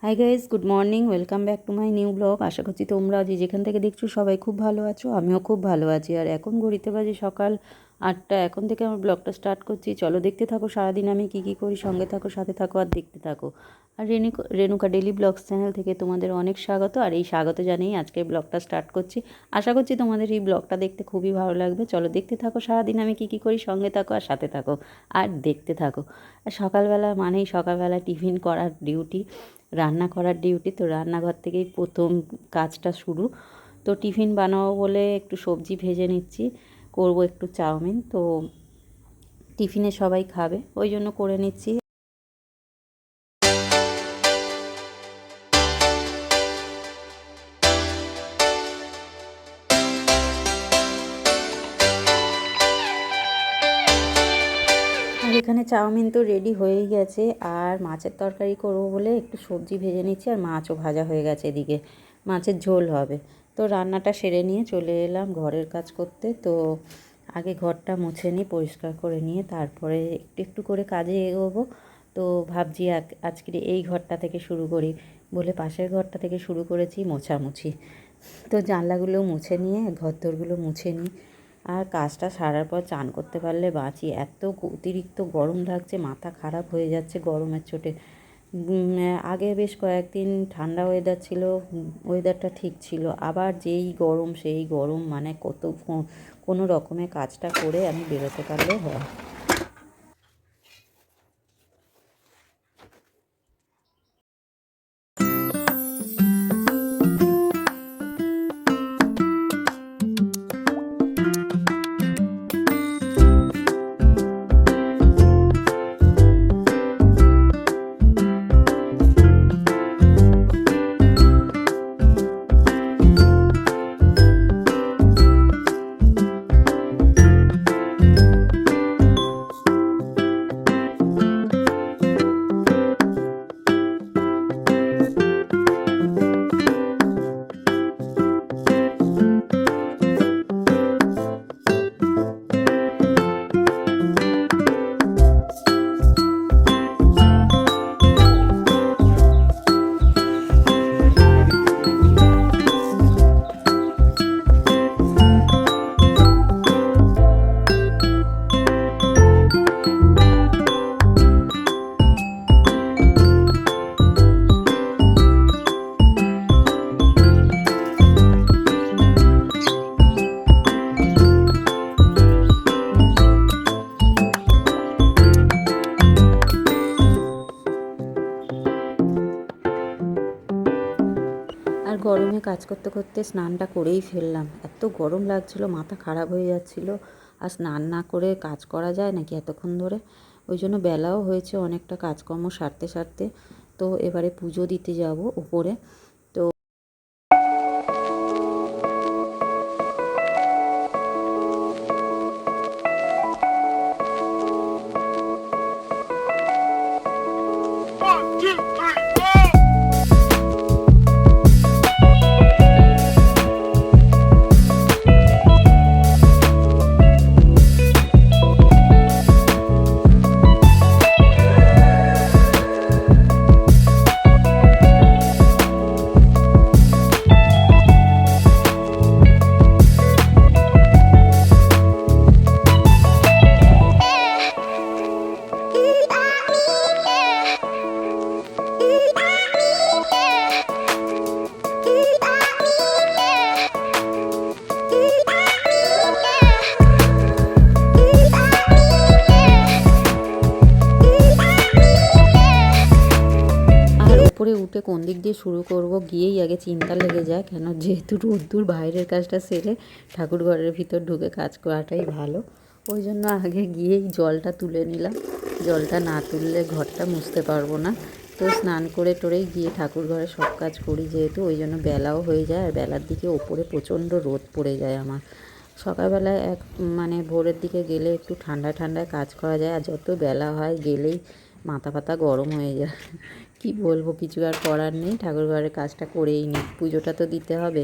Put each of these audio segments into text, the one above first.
High guys, good morning, welcome back to my new blog. আশা করছি তোমরা যেখান থেকে দেখছো সবাই খুব ভালো আছো। আমিও খুব ভালো আছি। আর এখন ঘড়িতে বাজে সকাল 8টা। এখন থেকে আমার ব্লগটা স্টার্ট করছি। চলো দেখতে থাকো সারাদিন আমি কী করি। সঙ্গে থাকো, সাথে থাকো আর দেখতে থাকো। আর রেণুকা ডেলি ব্লগস চ্যানেল থেকে তোমাদের অনেক স্বাগত। আর এই স্বাগত জানিয়েই আজকের ব্লগটা স্টার্ট করছি। আশা করছি তোমাদের এই ব্লগটা দেখতে খুবই ভালো লাগবে। চলো দেখতে থাকো সারাদিন আমি কী করি। সঙ্গে থাকো আর সাথে থাকো আর দেখতে থাকো। আর সকালবেলা মানেই সকালবেলা টিফিন করার ডিউটি, রান্না করার ডিউটি। তো রান্নাঘর থেকেই প্রথম কাজটা শুরু। তো টিফিন বানাবো বলে একটু সবজি ভেজে নিচ্ছি, করব একটু চাউমিন। তো টিফিনে সবাই খাবে ওই জন্য করে নিচ্ছি। আর এখানে চাউমিন তো রেডি হয়েই গেছে। আর মাছের তরকারি করবো বলে একটু সবজি ভেজে নিচ্ছি। আর মাছও ভাজা হয়ে গেছে, এদিকে মাছের ঝোল হবে। তো রান্নাটা সেরে নিয়ে চলে এলাম ঘরের কাজ করতে। তো আগে ঘরটা মুছে নিই, পরিষ্কার করে নিয়ে তারপরে একটু একটু করে কাজে এগোবো। তো ভাবছি আজকের এই ঘরটা থেকে শুরু করি বলে পাশের ঘরটা থেকে শুরু করেছি মোছামুছি। তো জানলাগুলো মুছে নিয়ে ঘরদোরগুলো মুছে নিই। আর কাজটা সারার পর চান করতে পারলে বাঁচি। এত অতিরিক্ত গরম লাগছে, মাথা খারাপ হয়ে যাচ্ছে গরমের চোটে। আগে বেশ কয়েকদিন ঠান্ডা ওয়েদার ছিল, ওয়েদারটা ঠিক ছিল। আবার যেই গরম সেই গরম, মানে কোনো রকমে কাজটা করে আমি বেরোতে পারলে হয়। আর গরমে কাজ করতে করতে স্নানটা করেই ফেললাম। এত গরম লাগছিল, মাথা খারাপ হয়ে যাচ্ছিল। আর স্নান না করে কাজ করা যায় নাকি এতক্ষণ ধরে। ওই জন্য বেলাও হয়েছে অনেকটা, কাজকর্ম সারতে সারতে। তো এবারে পুজো দিতে যাব উপরে। তো উপরে উঠে কোন দিক দিয়ে শুরু করব গিয়েই আগে চিন্তা লেগে যায়। কেন, যেহেতু রোদ্দুর, বাইরের কাজটা সেরে ঠাকুর ঘরের ভিতর ঢুকে কাজ করাটাই ভালো। ওই জন্য আগে গিয়েই জলটা তুলে নিলাম। জলটা না তুললে ঘরটা মুছতে পারবো না। তো স্নান করে টোরেই গিয়ে ঠাকুর ঘরে সব কাজ করি, যেহেতু ওই জন্য বেলাও হয়ে যায়। আর বেলার দিকে ওপরে প্রচণ্ড রোদ পড়ে যায় আমার। সকালবেলায় মানে ভোরের দিকে গেলে একটু ঠান্ডা ঠান্ডায় কাজ করা যায়। আর যত বেলা হয় গেলেই মাথা ফাতা গরম হয়ে যায়। কি বলবো, কিছু আর করার নেই। ঠাকুর ঘরের কাজটা করেই নিই, পুজোটা তো দিতে হবে।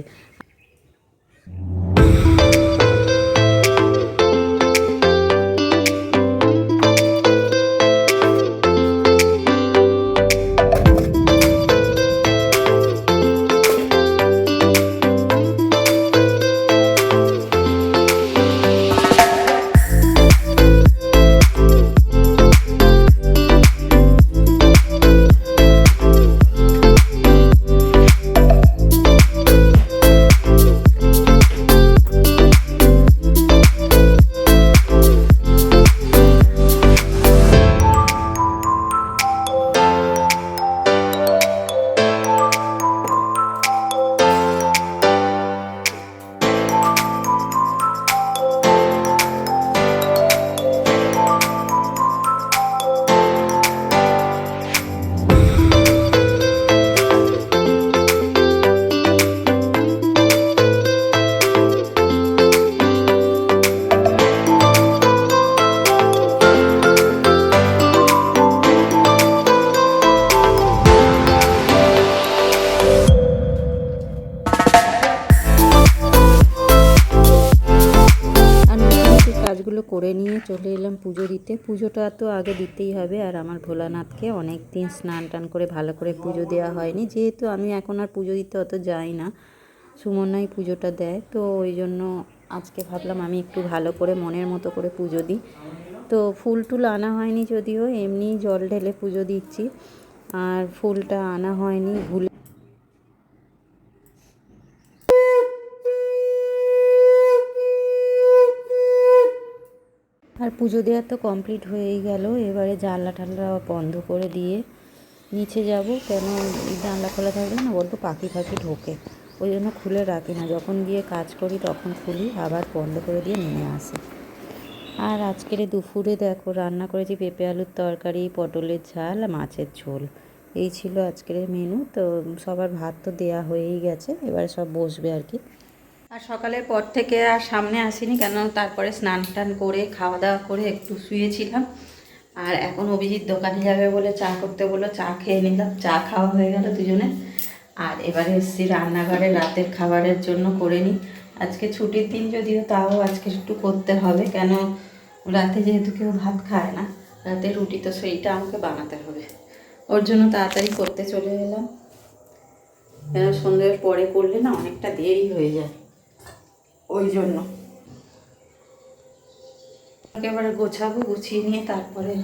দিতে। পুজোটা তো আগে দিতেই হবে। আর আমার ভোলানাথকে অনেক দিন স্নান টান করে ভালো করে পুজো দেওয়া হয়নি, যেহেতু আমি এখন আর পুজো দিতে অত যাই না, সুমনাই পুজোটা দেয়। তো ওই জন্য আজকে ভাবলাম আমি একটু ভালো করে মনের মতো করে পুজো দিই। তো ফুল টুল আনা হয়নি, যদিও এমনি জল ঢেলে পুজো দিচ্ছি, আর ফুলটা আনা হয়নি ভুলে। আর পুজো দেওয়া তো কমপ্লিট হয়েই গেল। এবারে জানলা টানলা বন্ধ করে দিয়ে নিচে যাব, কেন জানলা খোলা থাকলে না বলতো পাখি ফাঁকি ঢোকে, ওই জন্য খুলে রাখি না, যখন গিয়ে কাজ করি তখন খুলি, আবার বন্ধ করে দিয়ে নেমে আসি। আর আজকের দুপুরে দেখো রান্না করেছি পেঁপে আলুর তরকারি, পটলের ঝাল, মাছের ঝোল। এই ছিল আজকের মেনু। তো সবার ভাত তো দেয়া হয়েই গেছে, এবারে সব বসবে আর কি। আর সকালের পর থেকে আর সামনে আসিনি, কেন তারপরে স্নান টান করে খাওয়া দাওয়া করে একটু শুয়েছিলাম। আর এখন অভিজিৎ দোকানে যাবে বলে চা করতে বললো, চা খেয়ে নিলাম, চা খাওয়া হয়ে গেল দুজনে। আর এবারে এসেছি রান্নাঘরে রাতের খাবারের জন্য করে নিই। আজকে ছুটির দিন যদিও, তাও আজকে একটু করতে হবে, কেন রাতে যেহেতু কেউ ভাত খায় না, রাতে রুটি, তো সেইটা আমাকে বানাতে হবে। ওর জন্য তাড়াতাড়ি করতে চলে এলাম, কেন সন্ধ্যের পরে করলে না অনেকটা দেরি হয়ে যায়, ওই জন্য একেবারে গোছাবো, গুছিয়ে নিয়ে তারপরে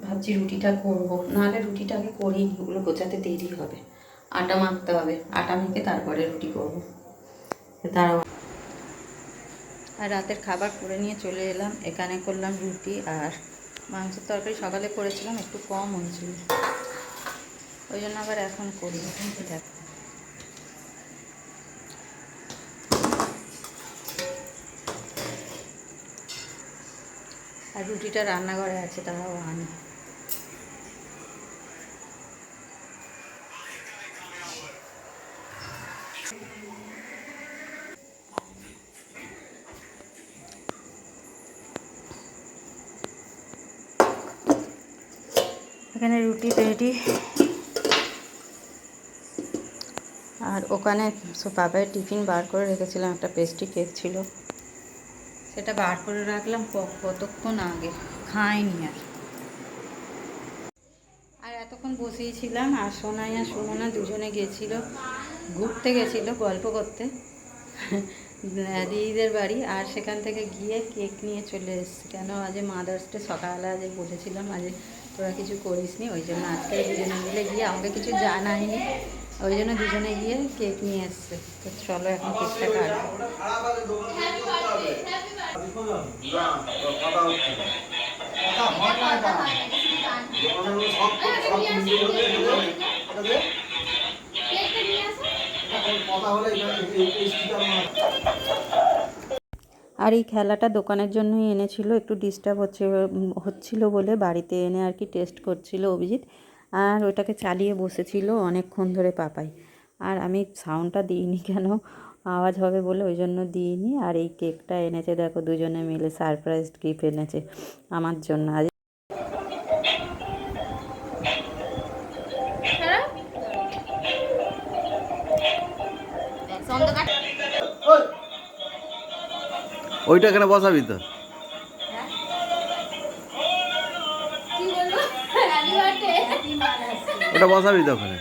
ভাবছি রুটিটা করবো। নাহলে রুটিটা আগে করিনি, ওগুলো গোছাতে দেরি হবে। আটা মাখতে হবে, আটা মেখে তারপরে রুটি করবো। তারাও আর রাতের খাবার করে নিয়ে চলে এলাম। এখানে করলাম রুটি আর মাংসের তরকারি সকালে করেছিলাম, একটু কম হয়েছিল, ওই জন্য আবার এখন করি। দেখ আর রুটিটা রান্নাঘরে আছে, তারাও আনি। এখানে রুটি রেডি। আর ওখানে বাবার টিফিন বার করে রেখেছিলাম, একটা পেস্ট্রি কেক ছিল, সেটা বার করে রাখলাম কতক্ষণ আগে, খাইনি আর এতক্ষণ বসেই ছিলাম। আর সোনাই আর সুমনা দুজনে গেছিল, ঘুরতে গেছিলো গল্প করতে দিদিদের বাড়ি। আর সেখান থেকে গিয়ে কেক নিয়ে চলে এসেছি, কেন আজ মাদার্স ডে, সকালবেলা আজ বলেছিলাম আজ তোরা কিছু করিস নি, ওই জন্য আজকে দুজনে মিলে গিয়ে, আমাকে কিছু জানায়নি, ওই জন্য দুজনে গিয়ে কেক নিয়ে এসছে। তো চলো এখন কেকটা কাটবো। আর এই খেলাটা দোকানের জন্যই এনেছিল, একটু ডিস্টার্ব হচ্ছিল বলে বাড়িতে এনে আর কি টেস্ট করছিল অভিজিৎ, আর ওটাকে চালিয়ে বসেছিল অনেকক্ষণ ধরে পাপাই। আর আমি সাউন্ডটা দিইনি, কেন আওয়াজ হবে বলে, ওই জন্য দিইনি। আর এই কেকটা এনেছে দেখো, দুজনে মিলে সারপ্রাইজ গিফট এনেছে আমার জন্য। আজ ওইটা কেন বসাবি তো, ওটা বসাবি তো ওখানে।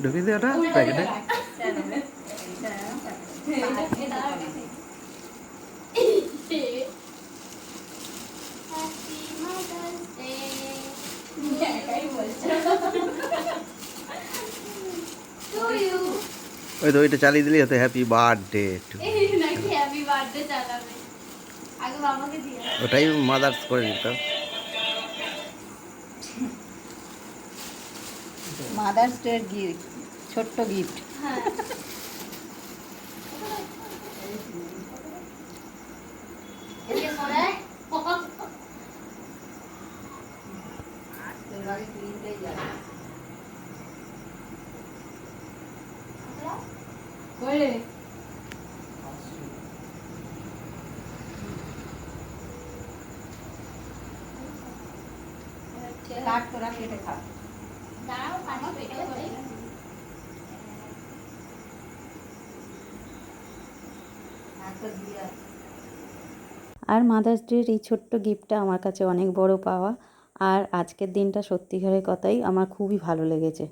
ঢুকিয়ে দে ওটা প্যাকেটে। ওই তো ওইটা চালিয়ে দিলেই হতো, হ্যাপি বার্থডে টু। ওটাই মাদার্স করে দিত, মাদার্স ডে গিফট, ছোট্ট গিফট। তোরা কেটে খা। আর মাদার্স ডের এই ছোট্ট গিফটটা আমার কাছে অনেক বড় পাওয়া। আর আজকের দিনটা সত্যিকারের কথাই আমার খুবই ভালো লেগেছে।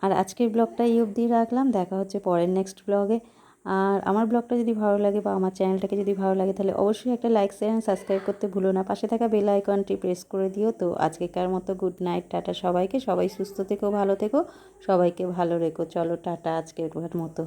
আর আজকের ব্লগটা এই অবধি রাখলাম, দেখা হচ্ছে পরের নেক্সট ব্লগে। আর আমার ব্লগটা যদি ভালো লাগে বা আমার চ্যানেলটাকে যদি ভালো লাগে তাহলে অবশ্যই একটা লাইক শেয়ার অ্যান্ড সাবস্ক্রাইব করতে ভুলো না। পাশে থাকা বেল আইকনটি প্রেস করে দিও। তো আজকেকার মতো গুড নাইট, টাটা সবাইকে। সবাই সুস্থ থেকো, ভালো থেকো, সবাইকে ভালো রেখো। চলো টাটা আজকের মতো।